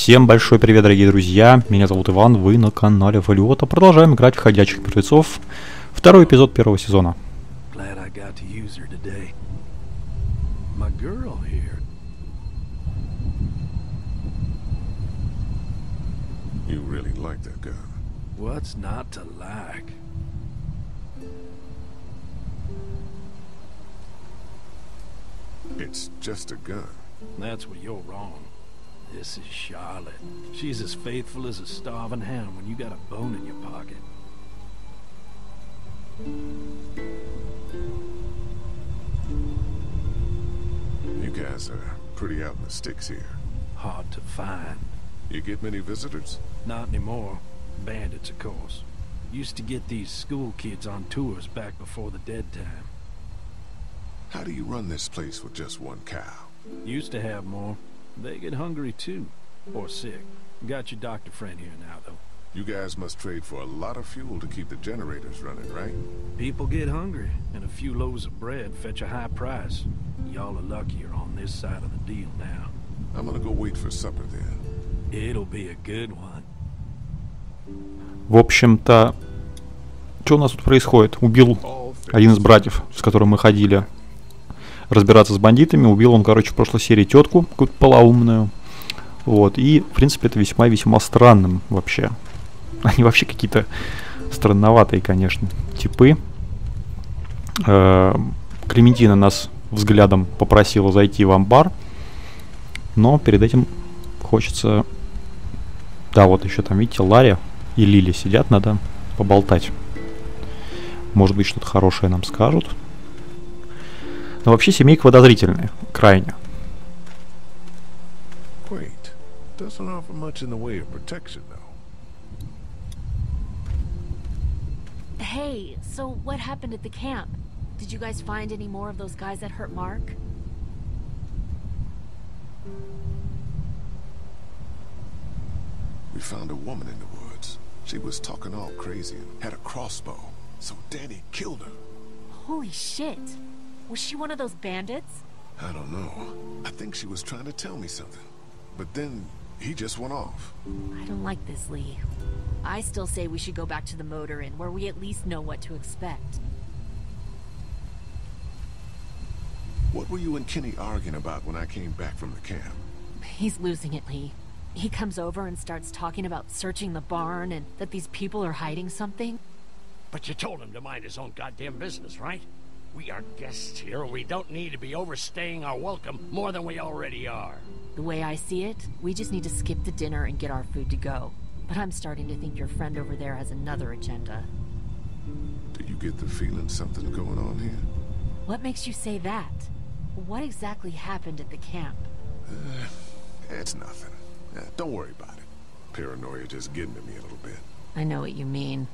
Всем большой привет, дорогие друзья, меня зовут Иван, вы на канале Faleot. Продолжаем играть в ходячих мертвецов. Второй эпизод первого сезона. What's not to like? It's just a gun. That's where you're wrong. This is Charlotte. She's as faithful as a starving hound when you got a bone in your pocket. You guys are pretty out in the sticks here. Hard to find. You get many visitors? Not anymore. Bandits, of course. Used to get these school kids on tours back before the dead time. How do you run this place with just one cow? Used to have more. They get hungry too. Or sick. Got your doctor friend here now, though. You guys must trade for a lot of fuel to keep the generators running, right? People get hungry, and a few loaves of bread fetch a high price. Y'all are luckier on this side of the deal now. I'm gonna go wait for supper then. It'll be a good one. В общем-то, что у нас тут происходит? Убил один из братьев, с которым мы ходили разбираться с бандитами. Убил он, короче, в прошлой серии тетку, какую-то полоумную. Вот, и, в принципе, это весьма-весьма странным вообще. Они вообще какие-то странноватые, конечно, типы. Клементина нас взглядом попросила зайти в амбар. Но перед этим хочется... Да, вот еще там, видите, Ларри и Лили сидят, надо поболтать. Может быть, что-то хорошее нам скажут. Но вообще семейка подозрительная, крайне. Doesn't offer much in the way of protection, though. Hey, so what happened at the camp? Did you guys find any more of those guys that hurt Mark? We found a woman in the woods. She was talking all crazy and had a crossbow. So Danny killed her. Holy shit. Was she one of those bandits? I don't know. I think she was trying to tell me something. But then he just went off. I don't like this, Lee. I still say we should go back to the motor inn, where we at least know what to expect. What were you and Kenny arguing about when I came back from the camp? He's losing it, Lee. He comes over and starts talking about searching the barn and that these people are hiding something. But you told him to mind his own goddamn business, right? We are guests here. We don't need to be overstaying our welcome more than we already are. The way I see it, we just need to skip the dinner and get our food to go. But I'm starting to think your friend over there has another agenda. Do you get the feeling something's going on here? What makes you say that? What exactly happened at the camp? It's nothing. Don't worry about it. Paranoia just getting to me a little bit. I know what you mean.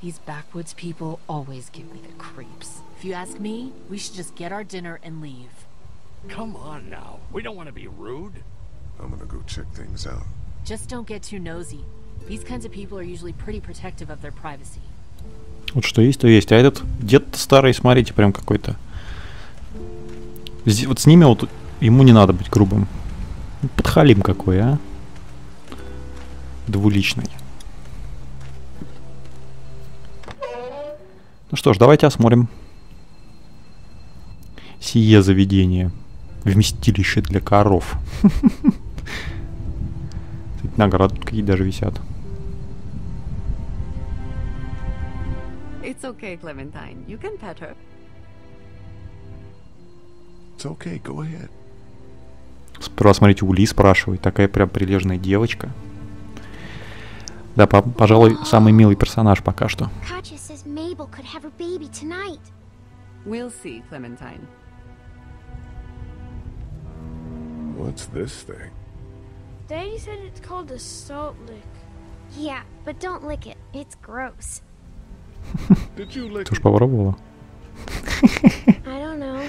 These backwoods people always give me the creeps. If you ask me, we should just get our dinner and leave. Come on now. We don't want to be rude. I'm gonna go check things out. Just don't get too nosy. These kinds of people are usually pretty protective of their privacy. Вот что есть, то есть. А этот дед старый, смотрите, прям какой-то. Вот с ними вот ему не надо быть грубым. Подхалим какой, а? Двуличный. Ну что ж, давайте осмотрим сие заведение. Вместилище для коров. Награды какие даже висят. It's okay, Clementine. You can pet her. It's okay, go ahead. Сперва, смотрите, у Ли спрашивает. Такая прям прилежная девочка. Да, пожалуй, самый милый персонаж пока что. We'll see, Clementine. What's this thing? Daddy said it's called a salt lick. Yeah, but don't lick it. It's gross. Did you lick Ты уж попробовала? I don't know.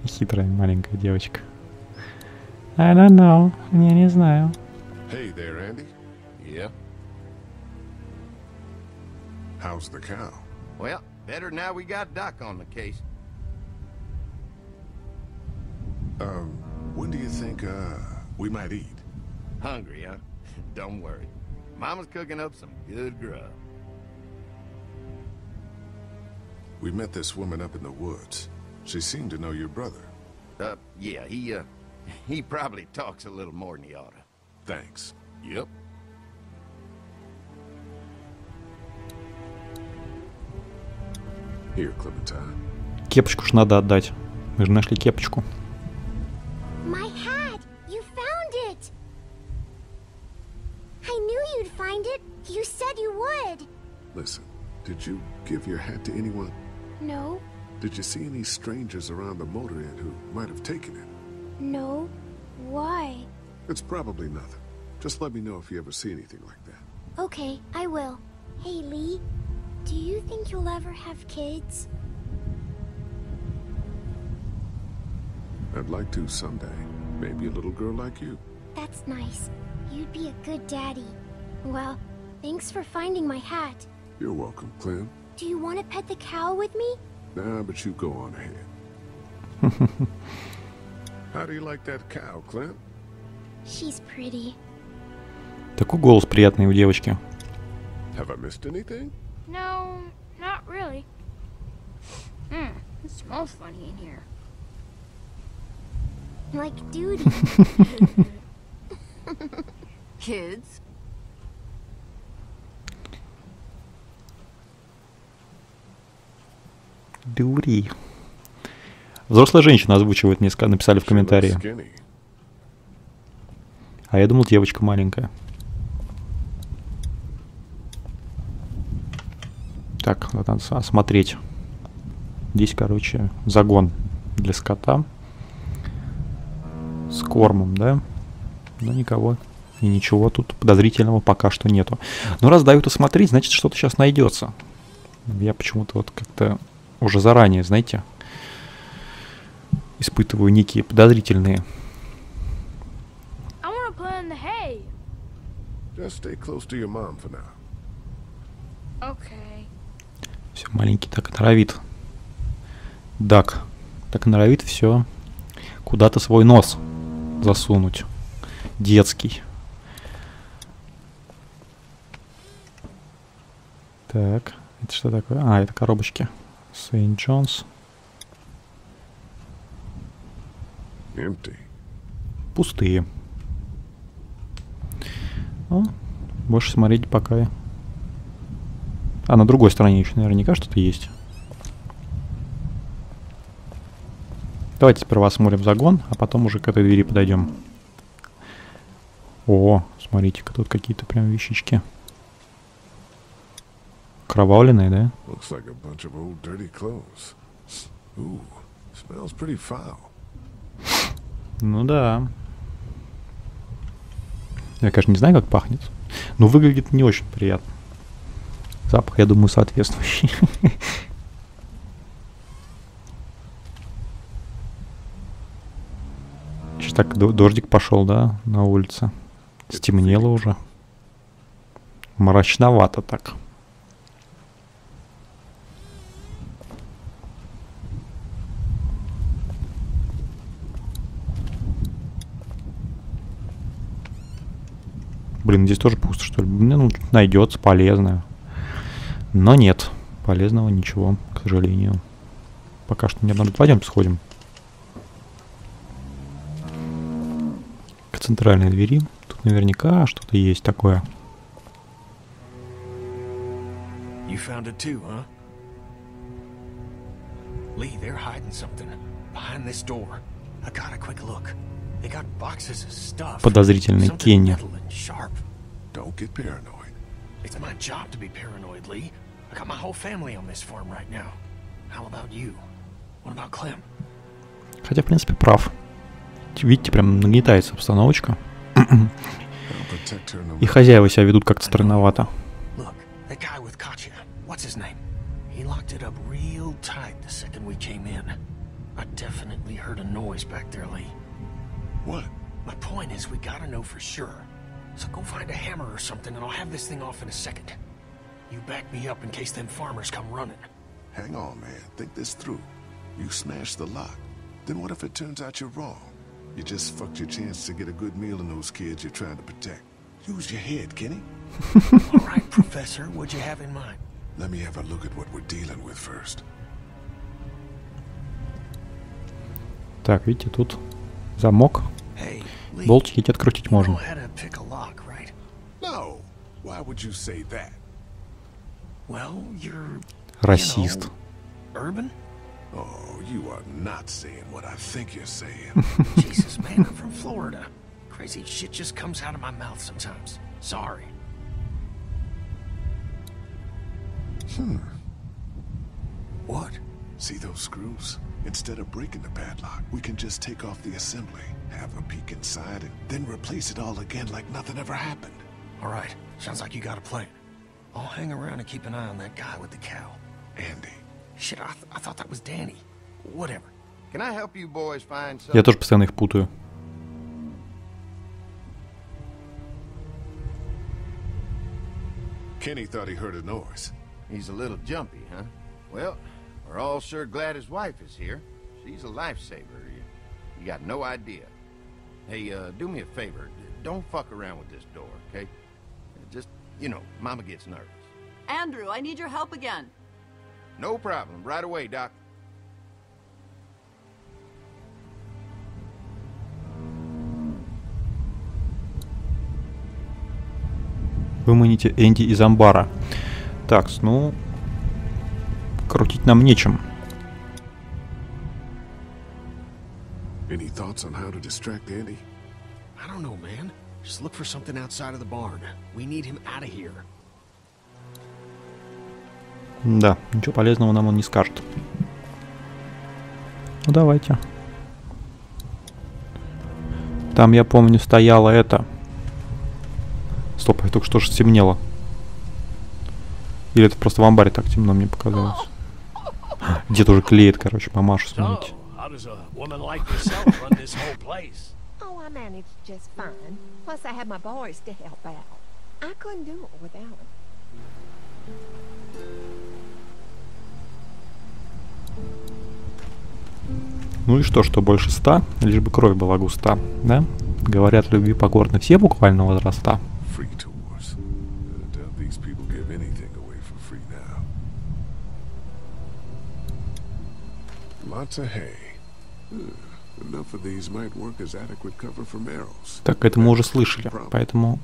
Хитрая маленькая девочка. I don't know. Я не знаю. Hey there, Andy. Yeah? How's the cow? Well, better now we got Doc on the case. When do you think, we might eat? Hungry, huh? Don't worry. Mama's cooking up some good grub. We met this woman up in the woods. She seemed to know your brother. Yeah, he probably talks a little more than he oughta. Thanks. Yep. Here, Clementine. Кепочку ж надо отдать. Мы же нашли кепочку. My hat! You found it! I knew you'd find it. You said you would. Listen, did you give your hat to anyone? No. Did you see any strangers around the motor inn who might have taken it? No. Why? It's probably nothing. Just let me know if you ever see anything like that. Okay, I will. Hey, Lee. Do you think you'll ever have kids? I'd like to someday. Maybe a little girl like you. That's nice. You'd be a good daddy. Well, thanks for finding my hat. You're welcome, Clem. Do you want to pet the cow with me? Nah, but you go on ahead. How do you like that cow, Clem? She's pretty. Такой голос приятный у девочки. Have I missed anything? No, not really. It smells funny in here. Like duty. Kids? Дури. Взрослая женщина озвучивает, мне написали в комментарии. А я думал, девочка маленькая. Так, надо осмотреть. Здесь, короче, загон для скота. С кормом, да? Но никого и ничего тут подозрительного пока что нету. Но раз дают осмотреть, значит, что-то сейчас найдется. Я почему-то вот как-то уже заранее, знаете, испытываю некие подозрительные. Все, маленький так и норовит. Дак. Так и норовит все куда-то свой нос засунуть. Детский. Так, это что такое? А, это коробочки. Сейнт Джонс. Пустые. Ну, больше смотреть пока. А на другой стороне еще наверняка что-то есть. Давайте сперва осмотрим загон, а потом уже к этой двери подойдем. О, смотрите-ка, тут какие-то прям вещички. Кровавленные, да? Ну да. Я, конечно, не знаю, как пахнет. Но выглядит не очень приятно. Запах, я думаю, соответствующий. Сейчас так дождик пошел, да, на улице. Стемнело уже. Мрачновато так. Блин, здесь тоже пусто, что ли? Ну, найдется полезное. Но нет, полезного ничего, к сожалению. Пока что нет. Пойдем сходим к центральной двери. Тут наверняка что-то есть такое. You found it too, huh? Lee, they're hiding something behind this door. I got a quick look. They got boxes of stuff. Подозрительный Кенни. Don't get paranoid. It's my job to be paranoid, Lee. I got my whole family on this farm right now. How about you? What about Clem? Хотя, в принципе, прав. Видите, прям нагнетается обстановочка. И хозяева себя ведут как-то странновато. Look, that guy with Katya. What's his name? He locked it up real tight the second we came in. I definitely heard a noise back there, Lee. What? My point is, we gotta know for sure. So go find a hammer or something, and I'll have this thing off in a second. You back me up in case them farmers come running. Hang on, man. Think this through. You smash the lock. Then what if it turns out you're wrong? You just fucked your chance to get a good meal in those kids you're trying to protect. Use your head, Kenny. All right, Professor, what'd you have in mind? Let me have a look at what we're dealing with first. Так, видите, тут замок. Hey, Lee, Болтики эти открутить you know можно. how to pick a lock, right? No. Why would you say that? Well, you're Расист. urban? Oh, you are not saying what I think you're saying. Jesus, man, I'm from Florida. Crazy shit just comes out of my mouth sometimes. Sorry. What? See those screws? Instead of breaking the padlock, we can just take off the assembly, have a peek inside, and then replace it all again like nothing ever happened. All right, sounds like you got a plan. I'll hang around and keep an eye on that guy with the cow. Andy. Shit, I thought that was Danny. Whatever. Can I help you boys find Я something? тоже постоянно их путаю. Kenny thought he heard a noise. He's a little jumpy, huh? Well, we're all sure glad his wife is here. She's a lifesaver. You got no idea. Hey, do me a favor. Don't fuck around with this door, okay? Just, you know, Mama gets nervous. Andrew, I need your help again. No problem. Right away, Doc. Выманите Энди из амбара. Так, ну... Крутить нам нечем. Any thoughts on how to distract Andy? I don't know, man. Just look for something outside of the barn. We need him out of here. Да, ничего полезного нам он не скажет. Ну давайте. Там, я помню, стояла это... Стоп, я только что же стемнело. Или это просто в амбаре так темно мне показалось. Дед уже клеит, короче, мамашу, смотрите. How does a woman like yourself run this whole place? Oh, I managed just fine. Plus, I had my boys to help out. I couldn't do it without them. Ну и что больше 100, лишь бы кровь была густа, да? Говорят, любви покорны все буквально возраста. Free tours. Doubt these people give anything away for free now. Lots of hay. Enough of these might work as adequate cover for arrows. Так, это мы уже слышали, поэтому...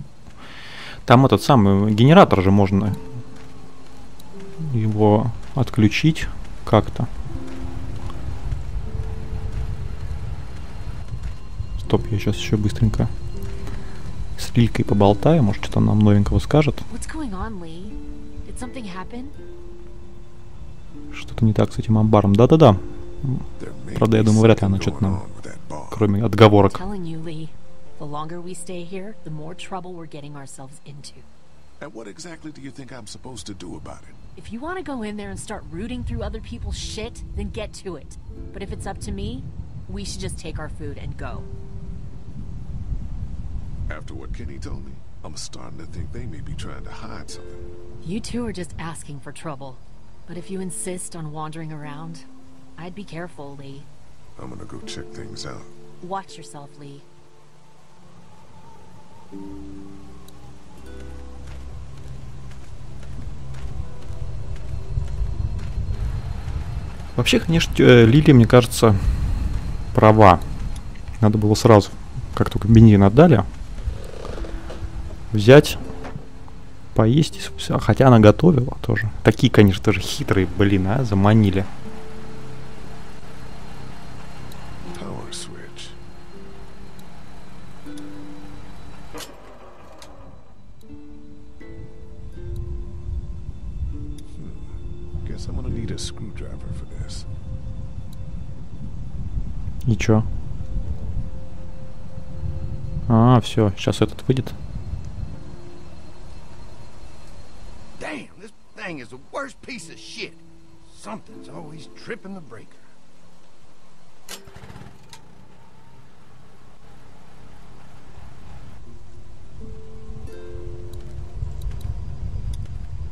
Там этот самый генератор же можно его отключить как-то. Стоп, я сейчас еще быстренько с Лилькой поболтаю, может, что-то нам новенького скажет. What's going on, Lee? Did something happen? Что-то не так с этим амбаром. Да-да-да. Правда, я думаю, вряд ли она что-то нам, кроме отговорок. Telling you, Lee. The longer we stay here, the more trouble we're getting ourselves into. And what exactly do you think I'm supposed to do about it? If you want to go in there and start rooting through other people's shit, then get to it. But if it's up to me, we should just take our food and go. After what Kenny told me, I'm starting to think they may be trying to hide something. You two are just asking for trouble. But if you insist on wandering around, I'd be careful, Lee. I'm gonna go check things out. Watch yourself, Lee. Вообще, конечно, Лилия, мне кажется, права. Надо было сразу, как только бензин отдали, взять, поесть. Хотя она готовила тоже. Такие, конечно, тоже хитрые, блин, а, заманили. Power switch. Guess I'm gonna need a screwdriver for this. И чё? А, все, сейчас этот выйдет. Damn, this thing is the worst piece of shit. Something's always tripping the breaker.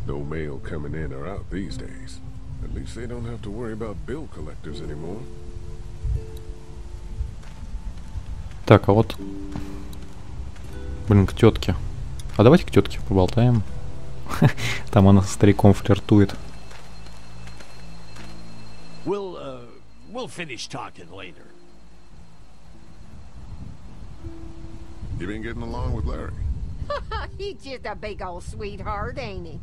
No mail coming in or out these days. At least they don't have to worry about bill collectors anymore. Так, а вот... Блин, к тетке. А давайте к тетке поболтаем. Там она со стариком флиртует. We'll finish talking later. You been getting along with Larry? He's just a big old sweetheart, ain't he?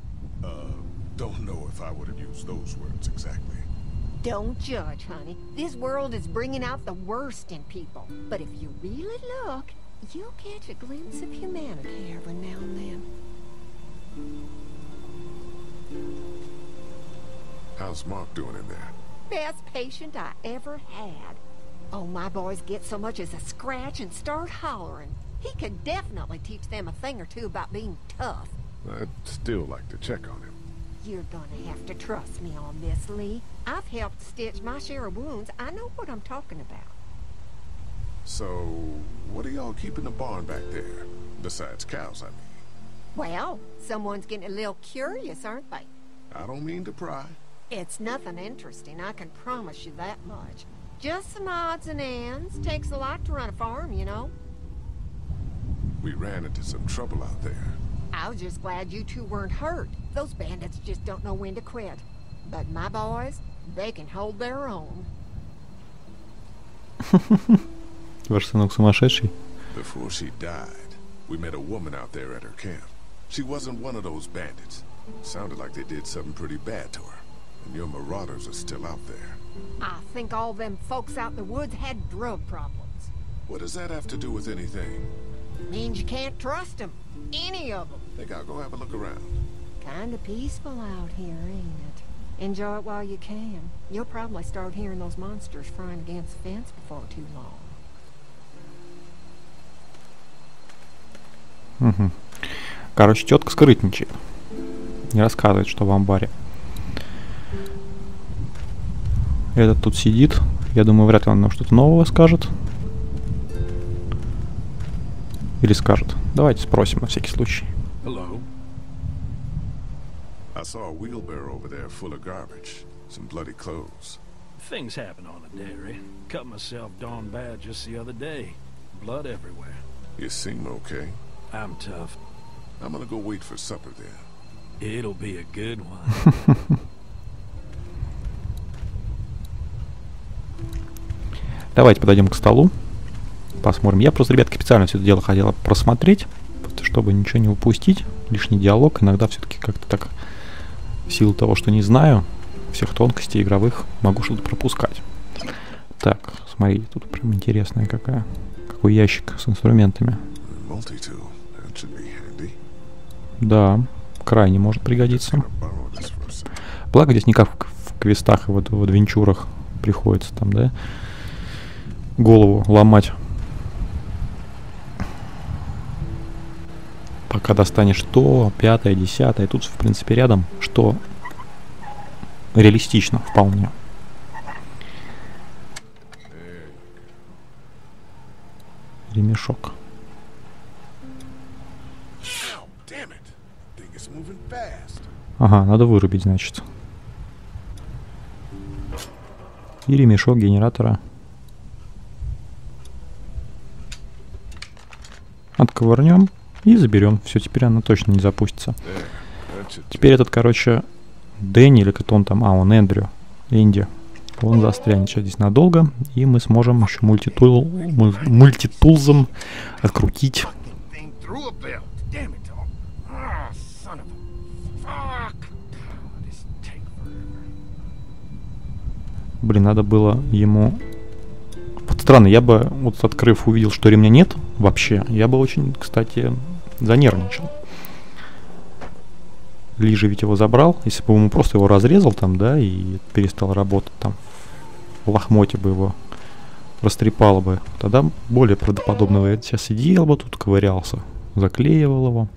Don't know if I would have used those words exactly. Don't judge, honey. This world is bringing out the worst in people. But if you really look, you'll catch a glimpse of humanity every now and then. How's Mark doing in there? Best patient I ever had. Oh, my boys get so much as a scratch and start hollering. He could definitely teach them a thing or two about being tough. I'd still like to check on him. You're gonna have to trust me on this, Lee. I've helped stitch my share of wounds. I know what I'm talking about. So, what are y'all keeping the barn back there? Besides cows, I mean. Well, someone's getting a little curious, aren't they? I don't mean to pry. It's nothing interesting, I can promise you that much. Just some odds and ends. Takes a lot to run a farm, you know. We ran into some trouble out there. I was just glad you two weren't hurt. Those bandits just don't know when to quit. But my boys, they can hold their own. Ваш сынок сумасшедший. Before she died, we met a woman out there at her camp. She wasn't one of those bandits. Sounded like they did something pretty bad to her. And your marauders are still out there. I think all them folks out in the woods had drug problems. What does that have to do with anything? Means you can't trust them. Any of them. Think I'll go have a look around. Kinda peaceful out here, ain't it? Enjoy it while you can. You'll probably start hearing those monsters frying against the fence before too long. Угу. Короче, тетка скрытничает. Не рассказывает, что в амбаре. Этот тут сидит. Я думаю, вряд ли он нам что-то нового скажет. Или скажет. Давайте спросим на всякий случай. Hello. I saw a wheelbarrow over there full of garbage. Some bloody clothes. Things happen on a dairy. Cut myself darn bad just the other day. Blood everywhere. You seem okay. I'm tough. I'm gonna go wait for supper then. It'll be a good one. Давайте подойдем к столу. Посмотрим. Я просто, ребятки, специально все это дело хотел просмотреть, чтобы ничего не упустить. Лишний диалог. Иногда все-таки как-то так, в силу того, что не знаю всех тонкостей игровых, могу что-то пропускать. Так, смотрите, тут прям интересная какой ящик с инструментами. Да, крайне может пригодиться. Благо здесь не как в квестах и вот в адвенчурах приходится там, да, голову ломать. Пока достанешь то, 5-е, 10-е. Тут, в принципе, рядом, что реалистично вполне. Ремешок. Ага, надо вырубить, значит. И ремешок генератора. Отковырнем и заберем. Все, теперь она точно не запустится. Теперь этот, короче, Дэнни, или кто он там, он Эндрю, Энди, он застрянет сейчас здесь надолго, и мы сможем еще мультитулзом открутить. Блин, надо было ему... Вот странно, я бы, вот открыв, увидел, что ремня нет вообще, я бы очень, кстати, занервничал. Ли же ведь его забрал, если бы ему просто его разрезал там, да, и перестал работать там, в лохмоте бы его растрепало бы, тогда более правдоподобно. Я сейчас сидел бы тут, ковырялся, заклеивал его.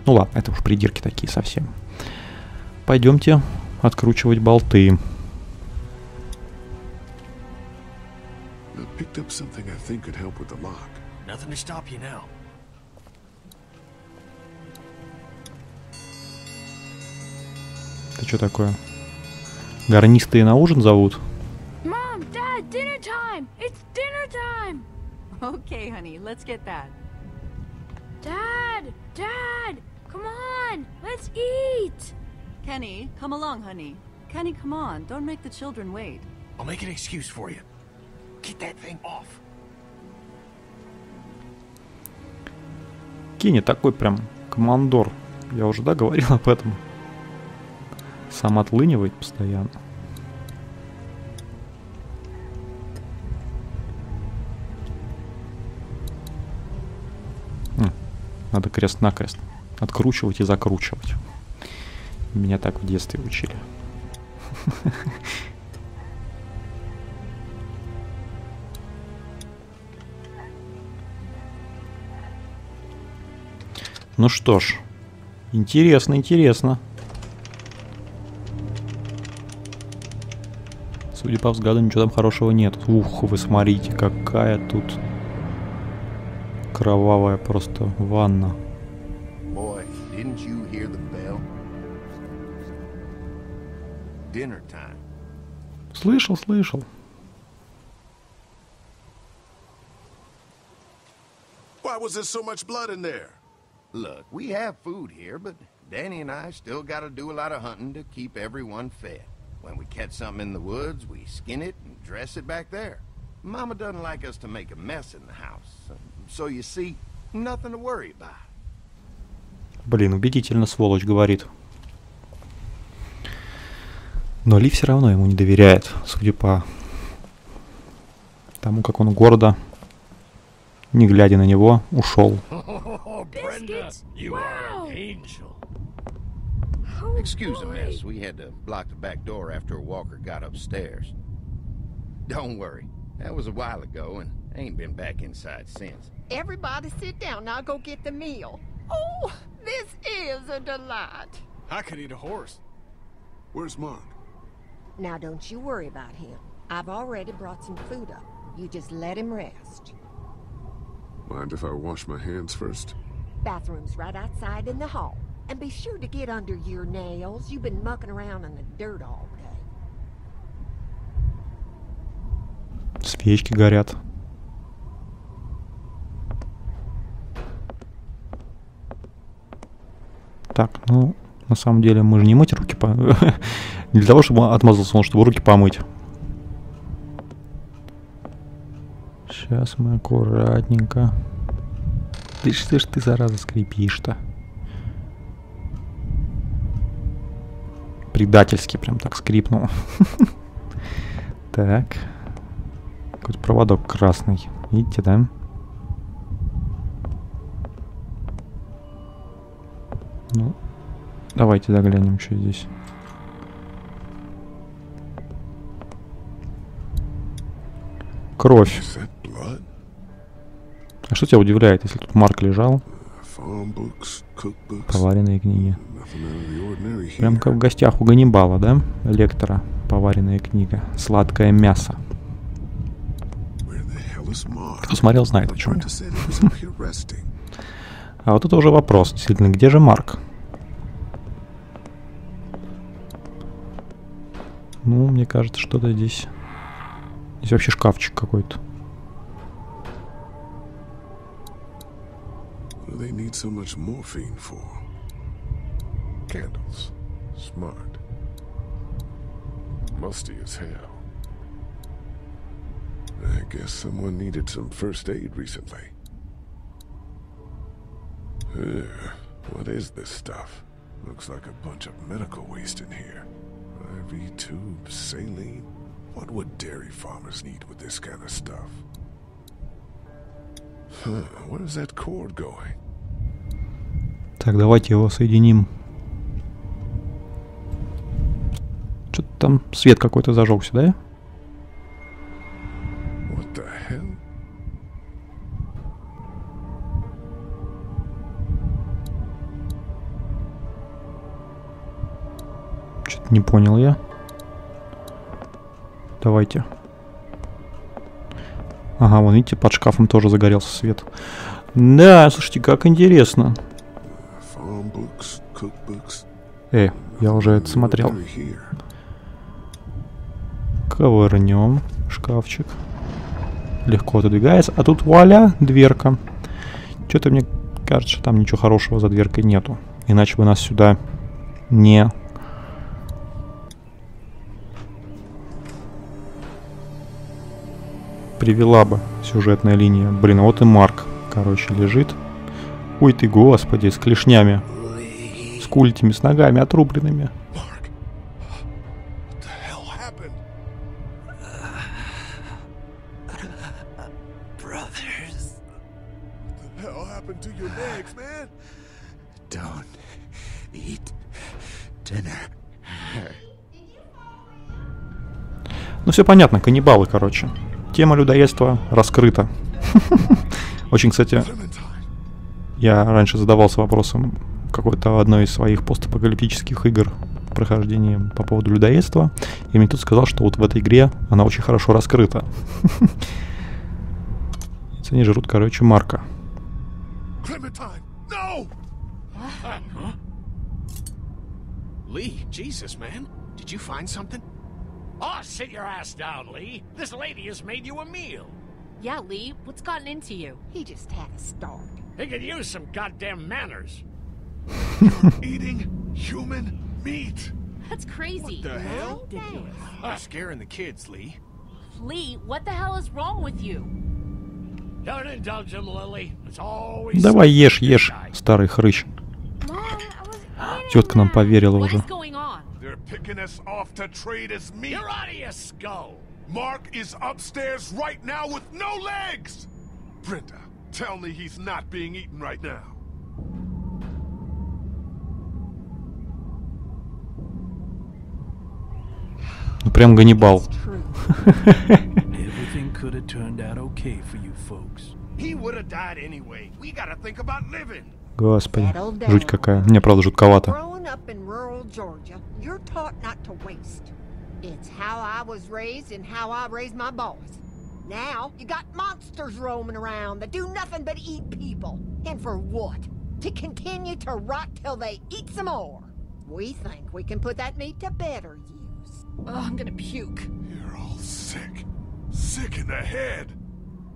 Ну ладно, это уж придирки такие совсем. Пойдемте откручивать болты. Picked up something I think could help with the lock. Nothing to stop you now. Это что такое? Гарнистые на ужин зовут? Mom, Dad, dinner time! It's dinner time! Okay, honey, let's get that. Dad! Dad! Come on! Let's eat! Kenny, come along, honey. Kenny, come on. Don't make the children wait. I'll make an excuse for you. Get that thing off. Кенни такой прям командор. Я уже, да, говорил об этом. Сам отлынивает постоянно. Надо крест-накрест откручивать и закручивать. Меня так в детстве учили. Ну что ж, интересно, интересно. Судя по взгляду, ничего там хорошего нет. Ух, вы смотрите, какая тут кровавая просто ванна. Boy, didn't you hear the bell? Dinner time. Слышал, слышал. Why was there so much blood in there? Look, we have food here, but Danny and I still gotta do a lot of hunting to keep everyone fed. When we catch something in the woods, we skin it and dress it back there. Mama doesn't like us to make a mess in the house. So you see, nothing to worry about. Блин, убедительно сволочь говорит. Но Ли все равно ему не доверяет, судя по тому, как он гордо, не глядя на него, ушел. Excuse the mess. We had to block the back door after Walker got upstairs. Don't worry. That was a while ago and ain't been back inside since. Everybody sit down. I'll go get the meal. Oh, this is a delight. I could eat a horse. Where's Mark? Now don't you worry about him. I've already brought some food up. You just let him rest. Mind if I wash my hands first? Bathroom's right outside in the hall. And be sure to get under your nails. You've been mucking around in the dirt all day. Свечки горят. Так, ну, на самом деле мы же не мыть руки. Не для того, чтобы он отмазался, но чтобы руки помыть. Сейчас мы аккуратненько. Ты что ж ты, зараза, скрипишь-то? Предательски прям так скрипнул. Так. Какой-то проводок красный. Видите, да? Ну, давайте заглянем, что здесь. Кровь. А что тебя удивляет, если тут Марк лежал? Поваренные книги. Прям как в гостях у Ганнибала, да? Лектора. Поваренная книга. Сладкое мясо. Кто смотрел, знает о чем я. А вот это уже вопрос. Действительно, где же Марк? Ну, мне кажется, что-то здесь... Здесь вообще шкафчик какой-то. They need so much morphine for? Candles. Smart. Musty as hell. I guess someone needed some first aid recently. What is this stuff? Looks like a bunch of medical waste in here. IV tubes, saline. What would dairy farmers need with this kind of stuff? Where's that cord going? Так, давайте его соединим. Что-то там свет какой-то зажегся, да? What the hell? Что-то не понял я. Давайте. Ага, вон, видите, под шкафом тоже загорелся свет. Да, слушайте, как интересно. Я уже это смотрел. Ковырнем шкафчик. легко отодвигается. А тут вуаля, дверка. Что-то мне кажется, что там ничего хорошего за дверкой нету. Иначе бы нас сюда не... привела бы сюжетная линия. Блин, а вот и Марк, короче, лежит. Ой ты, господи, с клешнями. С культями, с ногами отрубленными. Ну все понятно, каннибалы, короче. Тема людоедства раскрыта. Очень, кстати, я раньше задавался вопросом какой-то одной из своих постапокалиптических игр прохождения по поводу людоедства. И мне тут сказал, что вот в этой игре она очень хорошо раскрыта. Они жрут, короче, Марка. Lee, Jesus, man. Did you find something? Oh, sit your ass down, Lee. This lady has made you a meal. Yeah, Lee, what's gotten into you? He just had a start. He could use some goddamn manners. You're eating human meat. That's crazy. What the hell? Ridiculous. You're scaring the kids, Lee. Lee, what the hell is wrong with you? Don't indulge him, Lily. It's always... Давай ешь, ешь, старый хрыч. Тетка нам поверила уже. They're picking us off to trade as meat. You're out of your skull. Mark is upstairs right now with no legs. Brenda, tell me he's not being eaten right now. Ну прям Ганнибал. Everything could have turned out okay for you folks. He would have died anyway. We gotta think about living. Господи, жуть какая. Мне правда жутковато. Growing up in rural Georgia, you're taught not to waste. It's how I was raised and how I raised my boys. Now, you got monsters roaming around that do nothing but eat people. And for what? To continue to rot till they eat some more. We think we can put that meat to better use. Oh, I'm gonna puke. You're all sick. Sick in the head.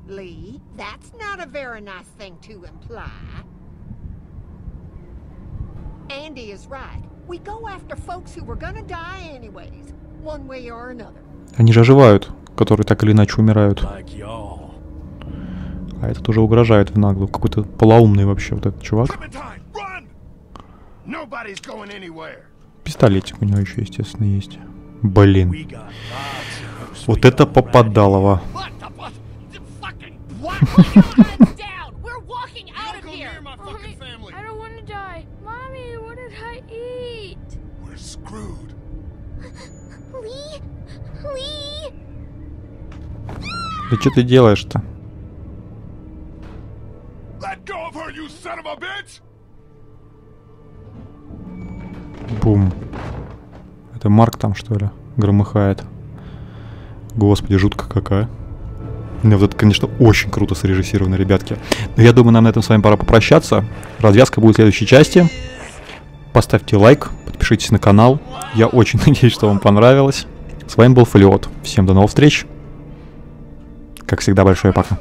Lee, that's not a very nice thing to imply. Andy is right. We go after folks who were gonna die anyways, one way or another. Они же оживают, которые так или иначе умирают. Like y'all. А этот уже угрожает в наглую. Какой-то полоумный вообще вот этот чувак. Пистолетик у него еще, естественно, есть. Блин. Вот это попадалово. Да что ты делаешь-то? Бум. Это Марк там, что ли, громыхает. Господи, жутко какая. Ну, вот это, конечно, очень круто срежиссировано, ребятки. Но я думаю, нам на этом с вами пора попрощаться. Развязка будет в следующей части. Поставьте лайк, подпишитесь на канал. Я очень надеюсь, что вам понравилось. С вами был Faleot. Всем до новых встреч. Как всегда, большое пока.